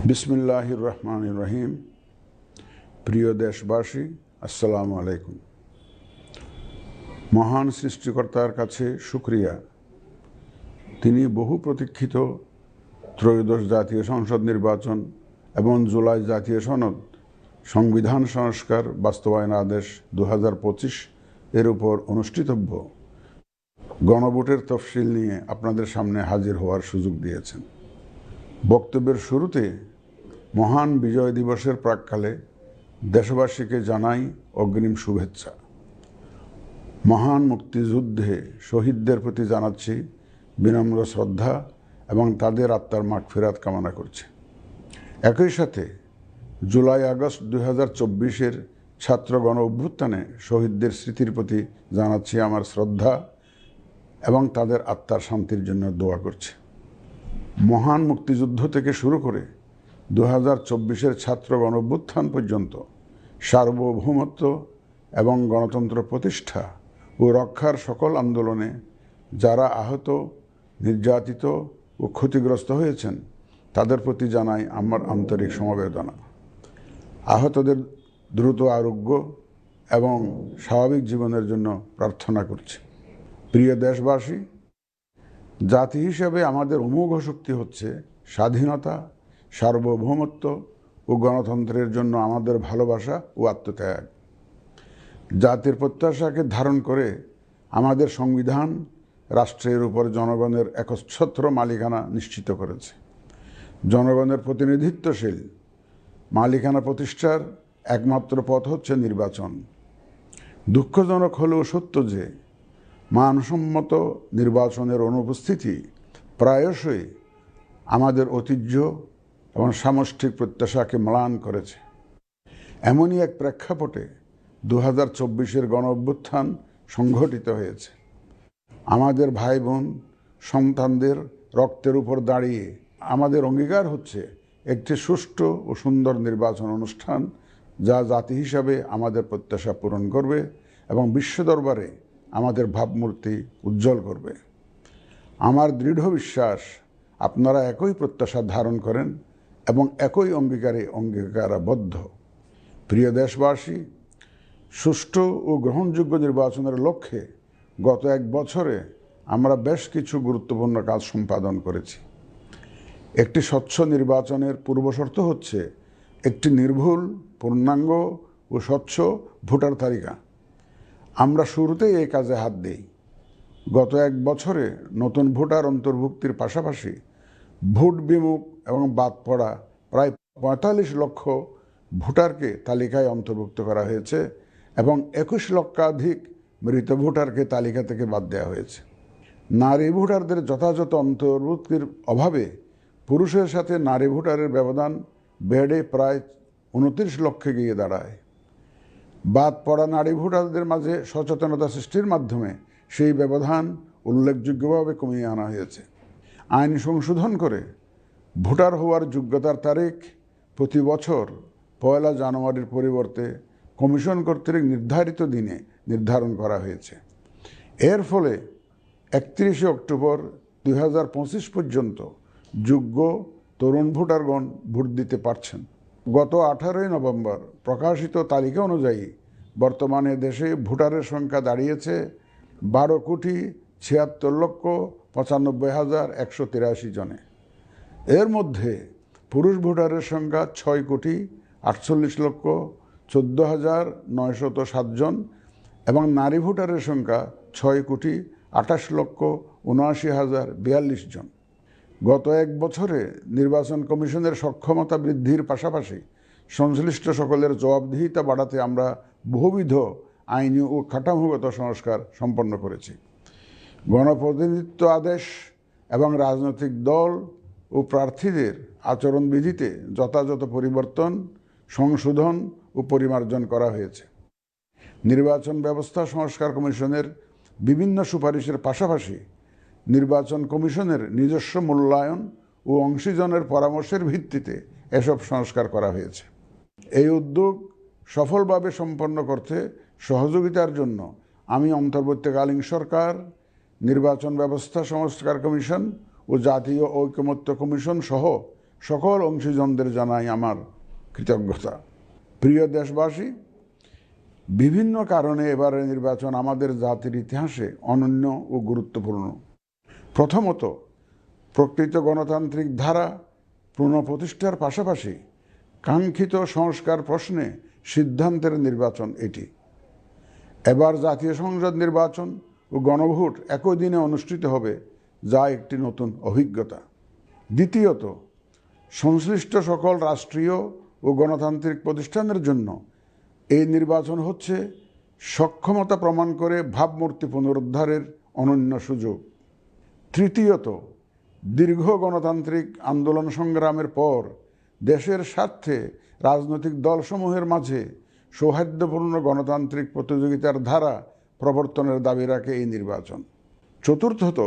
বিসমিল্লাহির রহমানির রহিম। প্রিয় দেশবাসী, আসসালামু আলাইকুম। মহান সৃষ্টিকর্তার কাছে শুকরিয়া, তিনি বহু প্রতীক্ষিত ত্রয়োদশ জাতীয় সংসদ নির্বাচন এবং জুলাই জাতীয় সনদ সংবিধান সংস্কার বাস্তবায়ন আদেশ 2025 এর উপর অনুষ্ঠিতব্য গণভোটের তফসিল নিয়ে আপনাদের সামনে হাজির হওয়ার সুযোগ দিয়েছেন। বক্তব্যের শুরুতে মহান বিজয় দিবসের প্রাক্কালে দেশবাসীকে জানাই অগ্রিম শুভেচ্ছা। মহান মুক্তিযুদ্ধে শহীদদের প্রতি জানাচ্ছি বিনম্র শ্রদ্ধা এবং তাদের আত্মার মাগফিরাত কামনা করছি। একই সাথে জুলাই আগস্ট 2024-এর ছাত্র গণ অভ্যুত্থানে শহীদদের স্মৃতির প্রতি জানাচ্ছি আমার শ্রদ্ধা এবং তাদের আত্মার শান্তির জন্য দোয়া করছি। মহান মুক্তিযুদ্ধ থেকে শুরু করে 2024-এর ছাত্র গণ অভ্যুত্থান পর্যন্ত সার্বভৌমত্ব এবং গণতন্ত্র প্রতিষ্ঠা ও রক্ষার সকল আন্দোলনে যারা আহত, নির্যাতিত ও ক্ষতিগ্রস্ত হয়েছেন তাদের প্রতি জানাই আমার আন্তরিক সমবেদনা। আহতদের দ্রুত আরোগ্য এবং স্বাভাবিক জীবনের জন্য প্রার্থনা করছি। প্রিয় দেশবাসী, জাতি হিসেবে আমাদের অমোঘ শক্তি হচ্ছে স্বাধীনতা, সার্বভৌমত্ব ও গণতন্ত্রের জন্য আমাদের ভালোবাসা ও আত্মত্যাগ। জাতির প্রত্যাশাকে ধারণ করে আমাদের সংবিধান রাষ্ট্রের উপর জনগণের একচ্ছত্র মালিকানা নিশ্চিত করেছে। জনগণের প্রতিনিধিত্বশীল মালিকানা প্রতিষ্ঠার একমাত্র পথ হচ্ছে নির্বাচন। দুঃখজনক হলেও সত্য যে মানসম্মত নির্বাচনের অনুপস্থিতি প্রায়শই আমাদের ঐতিহ্য এবং সামষ্টিক প্রত্যাশাকে ম্লান করেছে। এমনই এক প্রেক্ষাপটে 2024-এর গণ অভ্যুত্থান সংঘটিত হয়েছে। আমাদের ভাই বোন সন্তানদের রক্তের উপর দাঁড়িয়ে আমাদের অঙ্গীকার হচ্ছে একটি সুষ্ঠু ও সুন্দর নির্বাচন অনুষ্ঠান, যা জাতি হিসাবে আমাদের প্রত্যাশা পূরণ করবে এবং বিশ্ব দরবারে আমাদের ভাবমূর্তি উজ্জ্বল করবে। আমার দৃঢ় বিশ্বাস আপনারা একই প্রত্যাশা ধারণ করেন এবং একই অঙ্গীকারে অঙ্গীকারাবদ্ধ। প্রিয় দেশবাসী, সুষ্ঠু ও গ্রহণযোগ্য নির্বাচনের লক্ষ্যে গত এক বছরে আমরা বেশ কিছু গুরুত্বপূর্ণ কাজ সম্পাদন করেছি। একটি স্বচ্ছ নির্বাচনের পূর্বশর্ত হচ্ছে একটি নির্ভুল, পূর্ণাঙ্গ ও স্বচ্ছ ভোটার তালিকা। আমরা শুরুতেই এই কাজে হাত দিই। গত এক বছরে নতুন ভোটার অন্তর্ভুক্তির পাশাপাশি ভোট বিমুখ এবং বাদ পড়া প্রায় 45 লক্ষ ভোটারকে তালিকায় অন্তর্ভুক্ত করা হয়েছে এবং 21 লক্ষাধিক মৃত ভোটারকে তালিকা থেকে বাদ দেওয়া হয়েছে। নারী ভোটারদের যথাযথ অন্তর্ভুক্তির অভাবে পুরুষের সাথে নারী ভোটারের ব্যবধান বেড়ে প্রায় 29 লক্ষে গিয়ে দাঁড়ায়। বাদ পড়া নারী ভোটারদের মাঝে সচেতনতা সৃষ্টির মাধ্যমে সেই ব্যবধান উল্লেখযোগ্যভাবে কমিয়ে আনা হয়েছে। আইন সংশোধন করে ভোটার হওয়ার যোগ্যতার তারিখ প্রতি বছর 1 জানুয়ারির পরিবর্তে কমিশন কর্তৃক নির্ধারিত দিনে নির্ধারণ করা হয়েছে। এর ফলে 31 অক্টোবর 2025 পর্যন্ত যোগ্য তরুণ ভোটারগণ ভোট দিতে পারছেন। গত 18 নভেম্বর প্রকাশিত তালিকা অনুযায়ী বর্তমানে দেশে ভোটারের সংখ্যা দাঁড়িয়েছে 12,76,95,183 জনে। এর মধ্যে পুরুষ ভোটারের সংখ্যা 6,48,14,907 জন এবং নারী ভোটারের সংখ্যা 6,28,79,042 জন। গত এক বছরে নির্বাচন কমিশনের সক্ষমতা বৃদ্ধির পাশাপাশি সংশ্লিষ্ট সকলের জবাবদিহিতা বাড়াতে আমরা বহুবিধ আইনি ও কাঠামোগত সংস্কার সম্পন্ন করেছি। গণপ্রতিনিধিত্ব আদেশ এবং রাজনৈতিক দল ও প্রার্থীদের আচরণবিধিতে যথাযথ পরিবর্তন, সংশোধন ও পরিমার্জন করা হয়েছে। নির্বাচন ব্যবস্থা সংস্কার কমিশনের বিভিন্ন সুপারিশের পাশাপাশি নির্বাচন কমিশনের নিজস্ব মূল্যায়ন ও অংশীজনের পরামর্শের ভিত্তিতে এসব সংস্কার করা হয়েছে। এই উদ্যোগ সফলভাবে সম্পন্ন করতে সহযোগিতার জন্য আমি অন্তর্বর্তীকালীন সরকার, নির্বাচন ব্যবস্থা সংস্কার কমিশন ও জাতীয় ঐকমত্য কমিশন সহ সকল অংশীজনদের জানাই আমার কৃতজ্ঞতা। প্রিয় দেশবাসী, বিভিন্ন কারণে এবারের নির্বাচন আমাদের জাতির ইতিহাসে অনন্য ও গুরুত্বপূর্ণ। প্রথমত, প্রকৃত গণতান্ত্রিক ধারা পুনঃপ্রতিষ্ঠার পাশাপাশি কাঙ্ক্ষিত সংস্কার প্রশ্নে সিদ্ধান্তের নির্বাচন এটি। এবার জাতীয় সংসদ নির্বাচন ও গণভোট একই দিনে অনুষ্ঠিত হবে, যা একটি নতুন অভিজ্ঞতা। দ্বিতীয়ত, সংশ্লিষ্ট সকল রাষ্ট্রীয় ও গণতান্ত্রিক প্রতিষ্ঠানের জন্য এই নির্বাচন হচ্ছে সক্ষমতা প্রমাণ করে ভাবমূর্তি পুনরুদ্ধারের অনন্য সুযোগ। তৃতীয়ত, দীর্ঘ গণতান্ত্রিক আন্দোলন সংগ্রামের পর দেশের স্বার্থে রাজনৈতিক দলসমূহের মাঝে সৌহার্দ্যপূর্ণ গণতান্ত্রিক প্রতিযোগিতার ধারা প্রবর্তনের দাবি রাখে এই নির্বাচন। চতুর্থত,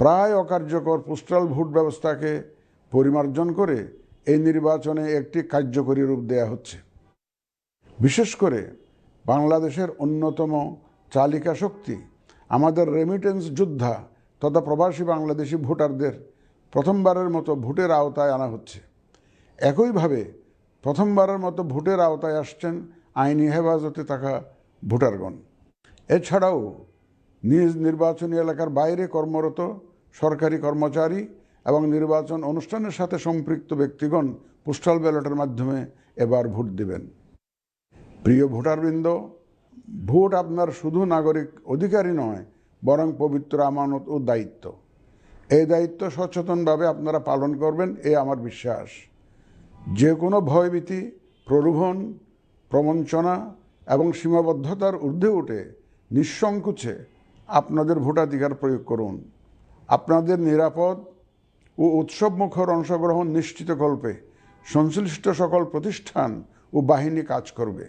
প্রায় অকার্যকর পোস্টাল ভোট ব্যবস্থাকে পরিমার্জন করে এই নির্বাচনে একটি কার্যকরী রূপ দেয়া হচ্ছে। বিশেষ করে বাংলাদেশের অন্যতম চালিকা শক্তি আমাদের রেমিটেন্স যোদ্ধা তথা প্রবাসী বাংলাদেশি ভোটারদের প্রথমবারের মতো ভোটের আওতায় আনা হচ্ছে। একইভাবে প্রথমবারের মতো ভোটের আওতায় আসছেন আইনি হেফাজতে থাকা ভোটারগণ। এছাড়াও নিজ নির্বাচনী এলাকার বাইরে কর্মরত সরকারি কর্মচারী এবং নির্বাচন অনুষ্ঠানের সাথে সম্পৃক্ত ব্যক্তিগণ পোস্টাল ব্যালটের মাধ্যমে এবার ভোট দেবেন। প্রিয় ভোটারবৃন্দ, ভোট আপনার শুধু নাগরিক অধিকারই নয়, বরং পবিত্র আমানত ও দায়িত্ব। এই দায়িত্ব সচেতনভাবে আপনারা পালন করবেন, এ আমার বিশ্বাস। যে কোনো ভয়ভীতি, প্রলোভন, প্রবঞ্চনা এবং সীমাবদ্ধতার ঊর্ধ্বে উঠে নিঃসংকোচে আপনাদের ভোটাধিকার প্রয়োগ করুন। আপনাদের নিরাপদ ও উৎসবমুখর অংশগ্রহণ নিশ্চিতকল্পে সংশ্লিষ্ট সকল প্রতিষ্ঠান ও বাহিনী কাজ করবে।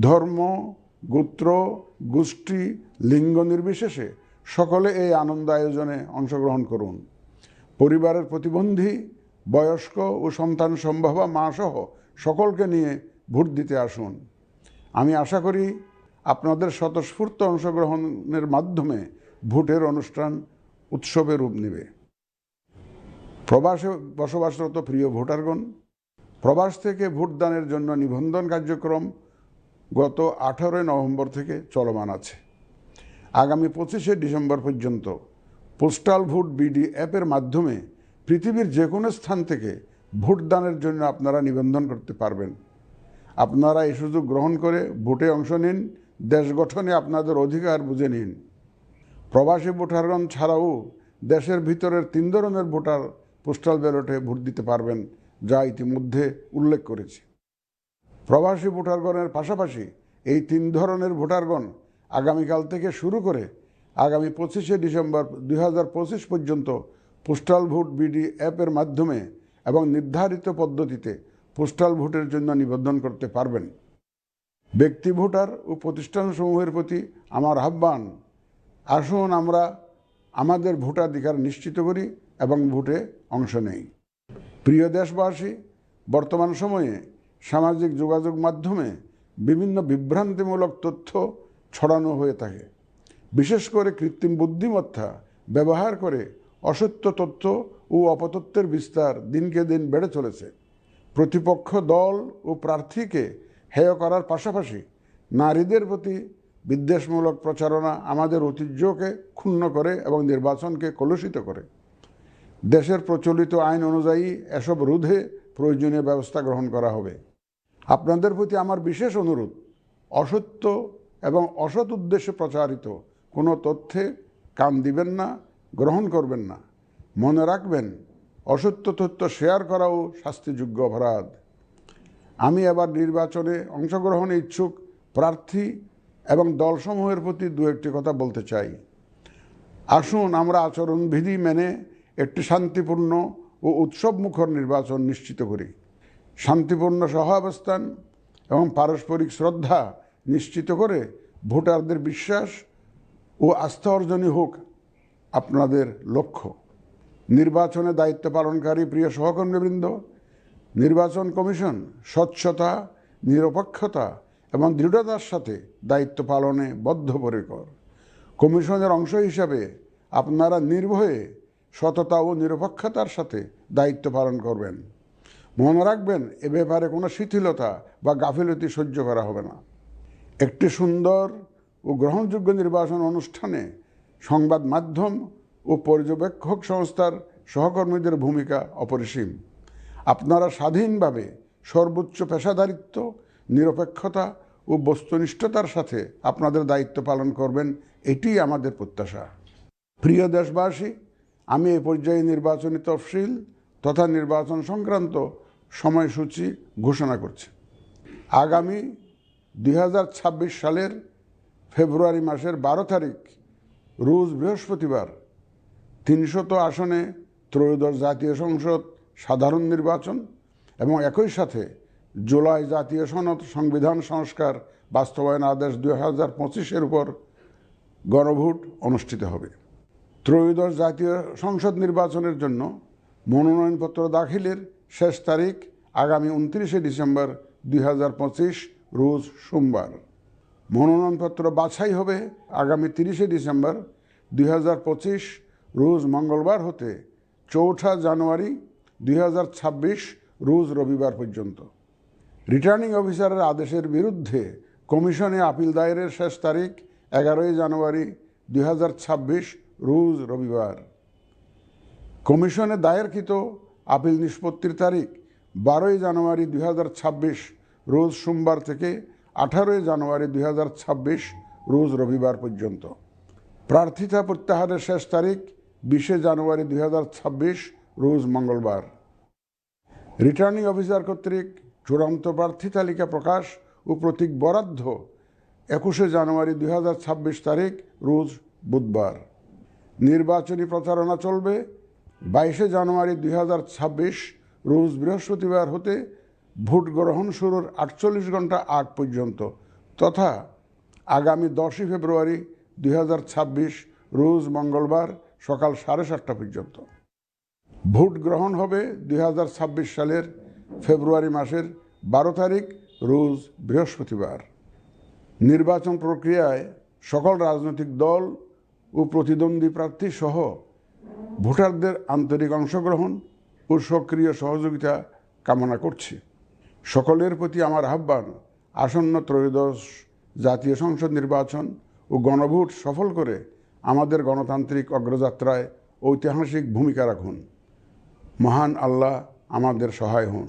ধর্ম, গোত্র, গোষ্ঠী, লিঙ্গ নির্বিশেষে সকলে এই আনন্দ আয়োজনে অংশগ্রহণ করুন। পরিবারের প্রতিবন্ধী, বয়স্ক ও সন্তান সম্ভবা মা সহ সকলকে নিয়ে ভোট দিতে আসুন। আমি আশা করি আপনাদের স্বতঃস্ফূর্ত অংশগ্রহণের মাধ্যমে ভোটের অনুষ্ঠান উৎসবে রূপ নেবে। প্রবাসে বসবাসরত প্রিয় ভোটারগণ, প্রবাস থেকে ভোটদানের জন্য নিবন্ধন কার্যক্রম গত 18 নভেম্বর থেকে চলমান আছে। আগামী 25 ডিসেম্বর পর্যন্ত পোস্টাল ভোট বিডি অ্যাপের মাধ্যমে পৃথিবীর যে কোনো স্থান থেকে ভোটদানের জন্য আপনারা নিবন্ধন করতে পারবেন। আপনারা এই সুযোগ গ্রহণ করে ভোটে অংশ নিন, দেশ গঠনে আপনাদের অধিকার বুঝে নিন। প্রবাসী ভোটারগণ ছাড়াও দেশের ভিতরের 3 ধরনের ভোটার পোস্টাল ব্যালটে ভোট দিতে পারবেন, যা ইতিমধ্যে উল্লেখ করেছি। প্রবাসী ভোটারগণের পাশাপাশি এই 3 ধরনের ভোটারগণ আগামীকাল থেকে শুরু করে আগামী 25 ডিসেম্বর 2025 পর্যন্ত পোস্টাল ভোট বিডি অ্যাপের মাধ্যমে এবং নির্ধারিত পদ্ধতিতে পোস্টাল ভোটের জন্য নিবন্ধন করতে পারবেন। ব্যক্তি ভোটার ও প্রতিষ্ঠানসমূহের প্রতি আমার আহ্বান, আসুন আমরা আমাদের ভোটাধিকার নিশ্চিত করি এবং ভোটে অংশ নেই। প্রিয় দেশবাসী, বর্তমান সময়ে সামাজিক যোগাযোগ মাধ্যমে বিভিন্ন বিভ্রান্তিমূলক তথ্য ছড়ানো হয়ে থাকে। বিশেষ করে কৃত্রিম বুদ্ধিমত্তা ব্যবহার করে অসত্য তথ্য ও অপতথ্যের বিস্তার দিনকে দিন বেড়ে চলেছে। প্রতিপক্ষ দল ও প্রার্থীকে হেয় করার পাশাপাশি নারীদের প্রতি বিদ্বেষমূলক প্রচারণা আমাদের ঐতিহ্যকে ক্ষুণ্ণ করে এবং নির্বাচনকে কলুষিত করে। দেশের প্রচলিত আইন অনুযায়ী এসব রোধে প্রয়োজনীয় ব্যবস্থা গ্রহণ করা হবে। আপনাদের প্রতি আমার বিশেষ অনুরোধ, অসত্য এবং অসৎ উদ্দেশ্যে প্রচারিত কোনো তথ্যে কান দিবেন না, গ্রহণ করবেন না। মনে রাখবেন, অসত্য তথ্য শেয়ার করাও শাস্তিযোগ্য অপরাধ। আমি এবার নির্বাচনে অংশগ্রহণে ইচ্ছুক প্রার্থী এবং দলসমূহের প্রতি 2-1টি কথা বলতে চাই। আসুন আমরা আচরণবিধি মেনে একটি শান্তিপূর্ণ ও উৎসবমুখর নির্বাচন নিশ্চিত করি। শান্তিপূর্ণ সহাবস্থান এবং পারস্পরিক শ্রদ্ধা নিশ্চিত করে ভোটারদের বিশ্বাস ও আস্থা অর্জনই হোক আপনাদের লক্ষ্য। নির্বাচনে দায়িত্ব পালনকারী প্রিয় সহকর্মীবৃন্দ, নির্বাচন কমিশন স্বচ্ছতা, নিরপেক্ষতা এবং দৃঢ়তার সাথে দায়িত্ব পালনে বদ্ধপরিকর। কমিশনের অংশ হিসাবে আপনারা নির্ভয়ে সততা ও নিরপেক্ষতার সাথে দায়িত্ব পালন করবেন। মনে রাখবেন, এ ব্যাপারে কোনো শিথিলতা বা গাফিলতি সহ্য করা হবে না। একটি সুন্দর ও গ্রহণযোগ্য নির্বাচন অনুষ্ঠানে সংবাদ মাধ্যম ও পর্যবেক্ষক সংস্থার সহকর্মীদের ভূমিকা অপরিসীম। আপনারা স্বাধীনভাবে সর্বোচ্চ পেশাদারিত্ব, নিরপেক্ষতা ও বস্তুনিষ্ঠতার সাথে আপনাদের দায়িত্ব পালন করবেন, এটিই আমাদের প্রত্যাশা। প্রিয় দেশবাসী, আমি এই পর্যায়ে নির্বাচনী তফসিল তথা নির্বাচন সংক্রান্ত সময়সূচি ঘোষণা করছি। আগামী 2026 সালের ফেব্রুয়ারি মাসের 12 তারিখ রোজ বৃহস্পতিবার 300 আসনে ত্রয়োদশ জাতীয় সংসদ সাধারণ নির্বাচন এবং একই সাথে জুলাই জাতীয় সনদ সংবিধান সংস্কার বাস্তবায়ন আদেশ 2025-এর উপর গণভোট অনুষ্ঠিত হবে। ত্রয়োদশ জাতীয় সংসদ নির্বাচনের জন্য মনোনয়নপত্র দাখিলের শেষ তারিখ আগামী 29 ডিসেম্বর 2025 রোজ সোমবার। মনোনয়নপত্র বাছাই হবে আগামী 30 ডিসেম্বর 2025 রোজ মঙ্গলবার হতে 4 জানুয়ারি 2026 রোজ রবিবার পর্যন্ত। রিটার্নিং অফিসারের আদেশের বিরুদ্ধে কমিশনে আপিল দায়েরের শেষ তারিখ 11 জানুয়ারি 2026 রোজ রবিবার। কমিশনে দায়েরকৃত আপিল নিষ্পত্তির তারিখ 12 জানুয়ারি 2026 রোজ সোমবার থেকে 18 জানুয়ারি 2026 রোজ রবিবার পর্যন্ত। প্রার্থিতা প্রত্যাহারের শেষ তারিখ 20 জানুয়ারি 2026 রোজ মঙ্গলবার। রিটার্নিং অফিসার কর্তৃক চূড়ান্ত প্রার্থী তালিকা প্রকাশ ও প্রতীক বরাদ্দ 21 জানুয়ারি 2026 তারিখ রোজ বুধবার। নির্বাচনী প্রচারণা চলবে 22 জানুয়ারি 2026 রোজ বৃহস্পতিবার হতে ভোট গ্রহণ শুরুর 48 ঘন্টা আগ পর্যন্ত তথা আগামী 10 ফেব্রুয়ারি 2026 রোজ মঙ্গলবার সকাল 7:30 পর্যন্ত। ভোট গ্রহণ হবে 2026 সালের ফেব্রুয়ারি মাসের 12 তারিখ রোজ বৃহস্পতিবার। নির্বাচন প্রক্রিয়ায় সকল রাজনৈতিক দল ও প্রতিদ্বন্দ্বী প্রার্থী সহ ভোটারদের আন্তরিক অংশগ্রহণ ও সক্রিয় সহযোগিতা কামনা করছি। সকলের প্রতি আমার আহ্বান, আসন্ন ত্রয়োদশ জাতীয় সংসদ নির্বাচন ও গণভোট সফল করে আমাদের গণতান্ত্রিক অগ্রযাত্রায় ঐতিহাসিক ভূমিকা রাখুন। মহান আল্লাহ আমাদের সহায় হন।